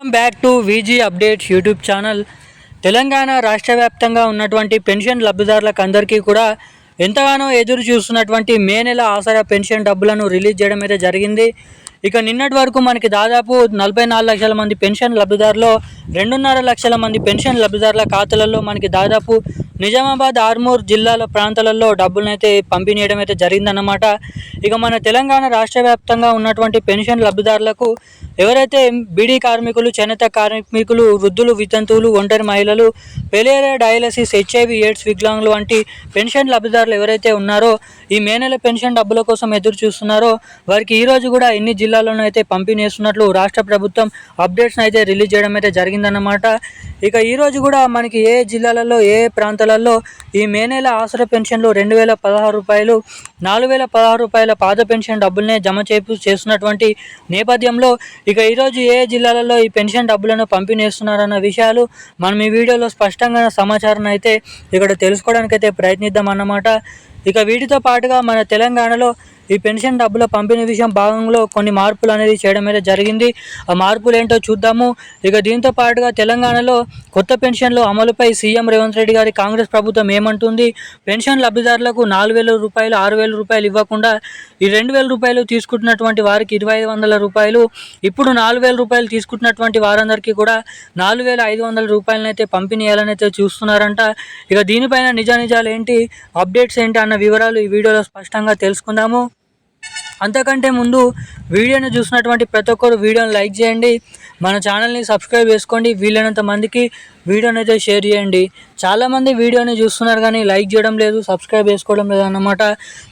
Welcome back to VG updates YouTube channel. Telangana రాష్ట్ర వ్యాప్తంగా ఉన్నటువంటి పెన్షన్ లబ్ధిదారులకు అందరికీ కూడా ఎంతగానో ఎదురు చూస్తున్నటువంటి మే నెల ఆసరా పెన్షన్ డబ్బులను రిలీజ్ చేయడం అయితే జరిగింది. ఇక నిన్నటి వరకు మనకి దాదాపు 44 లక్షల మంది పెన్షన్ లబ్ధిదారులు 2.5 లక్షల మంది పెన్షన్ లబ్ధిదారుల ఖాతాలలో మనకి దాదాపు నిజామాబాద్, ఆర్మూర్ జిల్లాల ప్రాంతాలలో డబ్బులను అయితే పంపిణీ చేయడం అయితే జరిగిందన్నమాట. ఇక మన తెలంగాణ రాష్ట్ర వ్యాప్తంగా ఉన్నటువంటి పెన్షన్ లబ్ధిదారులకు ఎవరైతే బీడీ కార్మికులు, చేనేత కార్మికులు, వృద్ధులు, వితంతువులు, ఒంటరి మహిళలు, పెలేరియా, డయాలసిస్, హెచ్ఐవి, ఎయిడ్స్, వికలాంగులు వంటి పెన్షన్ లబ్ధిదారులు ఎవరైతే ఉన్నారో ఈ మే నెల పెన్షన్ డబ్బుల కోసం ఎదురు చూస్తున్నారో వారికి ఈరోజు కూడా ఎన్ని జిల్లాల్లోనూ అయితే పంపిణీ చేస్తున్నట్లు రాష్ట్ర ప్రభుత్వం అప్డేట్స్ని అయితే రిలీజ్ చేయడం అయితే జరిగిందన్నమాట. ఇక ఈరోజు కూడా మనకి ఏ జిల్లాలలో ఏ ప్రాంతాలలో ఈ మే నెల ఆసరా పెన్షన్లు 2016 రూపాయలు, 4016 రూపాయల పాత పెన్షన్ డబ్బులనే జమ చేస్తున్నటువంటి నేపథ్యంలో ఇక ఈరోజు ఏ జిల్లాలలో ఈ పెన్షన్ డబ్బులను పంపిణీ చేస్తున్నారన్న విషయాలు మనం ఈ వీడియోలో స్పష్టంగా సమాచారం అయితే ఇక్కడ తెలుసుకోవడానికి అయితే ప్రయత్నిద్దాం అన్నమాట. ఇక వీటితో పాటుగా మన తెలంగాణలో ఈ పెన్షన్ డబ్బుల పంపిణీ విషయం భాగంలో కొన్ని మార్పులు అనేది చేయడం అయితే జరిగింది. ఆ మార్పులు ఏంటో చూద్దాము. ఇక దీంతో పాటుగా తెలంగాణలో కొత్త పెన్షన్లు అమలుపై సీఎం రేవంత్ రెడ్డి గారి కాంగ్రెస్ ప్రభుత్వం ఏమంటుంది, పెన్షన్ లబ్ధిదారులకు 4,000 రూపాయలు, 6,000 రూపాయలు ఇవ్వకుండా ఈ 2,000 రూపాయలు తీసుకుంటున్నటువంటి వారికి 2,500 రూపాయలు, ఇప్పుడు 4,000 రూపాయలు తీసుకుంటున్నటువంటి వారందరికీ కూడా 4,500 రూపాయలను అయితే పంపిణీ చేయాలని అయితే చూస్తున్నారంట. ఇక దీనిపైన నిజాలు ఏంటి, అప్డేట్స్ ఏంటి అన్న వివరాలు ఈ వీడియోలో స్పష్టంగా తెలుసుకుందాము. అంతకంటే ముందు వీడియోని చూసినటువంటి ప్రతి ఒక్కరు వీడియోని లైక్ చేయండి, మన ఛానల్ని సబ్స్క్రైబ్ చేసుకోండి, వీలైనంత మందికి వీడియోని అయితే షేర్ చేయండి. చాలామంది వీడియోని చూస్తున్నారు కానీ లైక్ చేయడం లేదు, సబ్స్క్రైబ్ చేసుకోవడం లేదు అన్నమాట.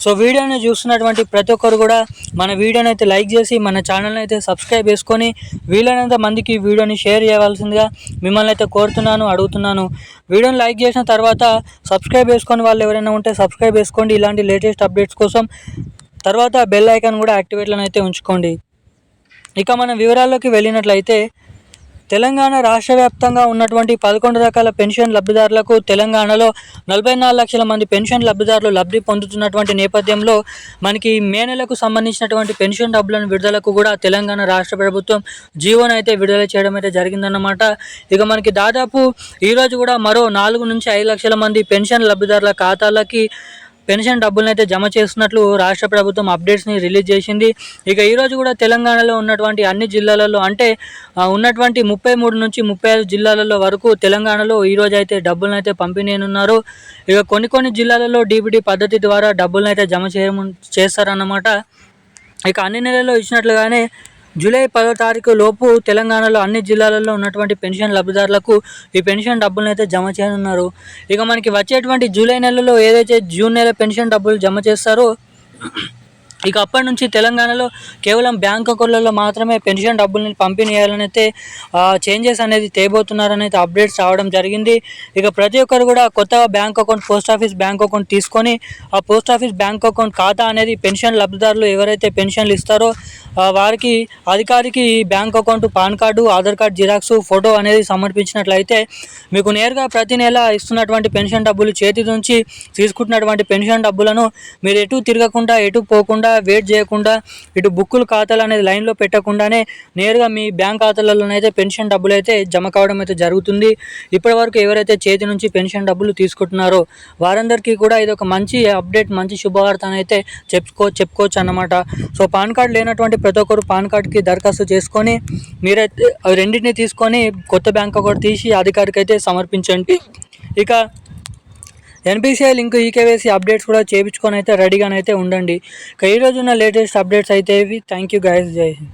సో వీడియోని చూస్తున్నటువంటి ప్రతి ఒక్కరు కూడా మన వీడియోని అయితే లైక్ చేసి మన ఛానల్ని అయితే సబ్స్క్రైబ్ చేసుకొని వీలైనంత మందికి వీడియోని షేర్ చేయవలసిందిగా మిమ్మల్ని అయితే కోరుతున్నాను, అడుగుతున్నాను. వీడియోని లైక్ చేసిన తర్వాత సబ్స్క్రైబ్ చేసుకొని వాళ్ళు ఎవరైనా ఉంటే సబ్స్క్రైబ్ చేసుకోండి ఇలాంటి లేటెస్ట్ అప్డేట్స్ కోసం. తర్వాత బెల్ ఐకాన్ కూడా యాక్టివేట్లో అయితే ఉంచుకోండి. ఇక మన వివరాల్లోకి వెళ్ళినట్లయితే తెలంగాణ రాష్ట్ర వ్యాప్తంగా ఉన్నటువంటి 11 రకాల పెన్షన్ లబ్ధిదారులకు తెలంగాణలో 44 లక్షల మంది పెన్షన్ లబ్ధిదారులు లబ్ధి పొందుతున్నటువంటి నేపథ్యంలో మనకి మే నెలకు సంబంధించినటువంటి పెన్షన్ డబ్బులను విడుదలకు కూడా తెలంగాణ రాష్ట్ర ప్రభుత్వం జీవోను అయితే విడుదల చేయడం అయితే జరిగిందన్నమాట. ఇక మనకి దాదాపు ఈరోజు కూడా మరో 4 నుంచి 5 లక్షల మంది పెన్షన్ లబ్ధిదారుల ఖాతాలకి పెన్షన్ డబ్బులను అయితే జమ చేస్తున్నట్లు రాష్ట్ర ప్రభుత్వం అప్డేట్స్ని రిలీజ్ చేసింది. ఇక ఈరోజు కూడా తెలంగాణలో ఉన్నటువంటి అన్ని జిల్లాలలో అంటే ఉన్నటువంటి 33 నుంచి 35 జిల్లాలలో వరకు తెలంగాణలో ఈరోజు అయితే డబ్బులను అయితే పంపిణీ ఉన్నారు. ఇక కొన్ని జిల్లాలలో డీబీటీ పద్ధతి ద్వారా డబ్బులను అయితే జమ చేస్తారన్నమాట. ఇక అన్ని నెలల్లో ఇచ్చినట్లుగానే జూలై 10వ తారీఖు లోపు తెలంగాణలో అన్ని జిల్లాలలో ఉన్నటువంటి పెన్షన్ లబ్ధిదారులకు ఈ పెన్షన్ డబ్బులను అయితే జమ చేయనున్నారు. ఇక మనకి వచ్చేటువంటి జూలై నెలలో ఏదైతే జూన్ నెల పెన్షన్ డబ్బులు జమ చేస్తారో ఇక అప్పటి నుంచి తెలంగాణలో కేవలం బ్యాంక్ అకౌంట్లలో మాత్రమే పెన్షన్ డబ్బుల్ని పంపిణీ చేయాలని అయితే చేంజెస్ అనేది తేబోతున్నారని అయితే అప్డేట్స్ రావడం జరిగింది. ఇక ప్రతి ఒక్కరు కూడా కొత్త bank account, post office bank account తీసుకొని ఆ పోస్ట్ ఆఫీస్ బ్యాంక్ అకౌంట్ ఖాతా అనేది పెన్షన్ లబ్ధిదారులు ఎవరైతే పెన్షన్లు ఇస్తారో వారికి అధికారికి bank account, pan card, Aadhaar card xerox, photo అనేది సమర్పించినట్లయితే మీకు నేరుగా ప్రతి నెల ఇస్తున్నటువంటి పెన్షన్ డబ్బులు చేతి నుంచి తీసుకుంటున్నటువంటి పెన్షన్ డబ్బులను మీరు ఎటు తిరగకుండా, ఎటు పోకుండా, వెయిట్ చేయకుండా, ఇటు బుక్కులు ఖాతాలు అనేది లైన్లో పెట్టకుండానే నేరుగా మీ బ్యాంక్ ఖాతాలలోనైతే పెన్షన్ డబ్బులు అయితే జమ కావడం అయితే జరుగుతుంది. ఇప్పటి వరకు ఎవరైతే చేతి నుంచి పెన్షన్ డబ్బులు తీసుకుంటున్నారో వారందరికీ కూడా ఇది ఒక మంచి అప్డేట్, మంచి శుభవార్త అని అయితే చెప్పుకోవచ్చు అన్నమాట. సో పాన్ కార్డు లేనటువంటి ప్రతి ఒక్కరు పాన్ కార్డుకి దరఖాస్తు చేసుకొని మీరైతే రెండింటిని తీసుకొని కొత్త బ్యాంక్ అకౌంట్ తీసి అధికారికి అయితే సమర్పించండి. ఇక ఎన్పిసిఐ లింక్, ఈకేవైసీ అప్డేట్స్ కూడా చేయించుకొని అయితే రెడీగానైతే ఉండండి. ఇక ఈరోజు ఉన్న లేటెస్ట్ అప్డేట్స్ అయితే ఇవి. థ్యాంక్ యూ గైస్, జై హింద్.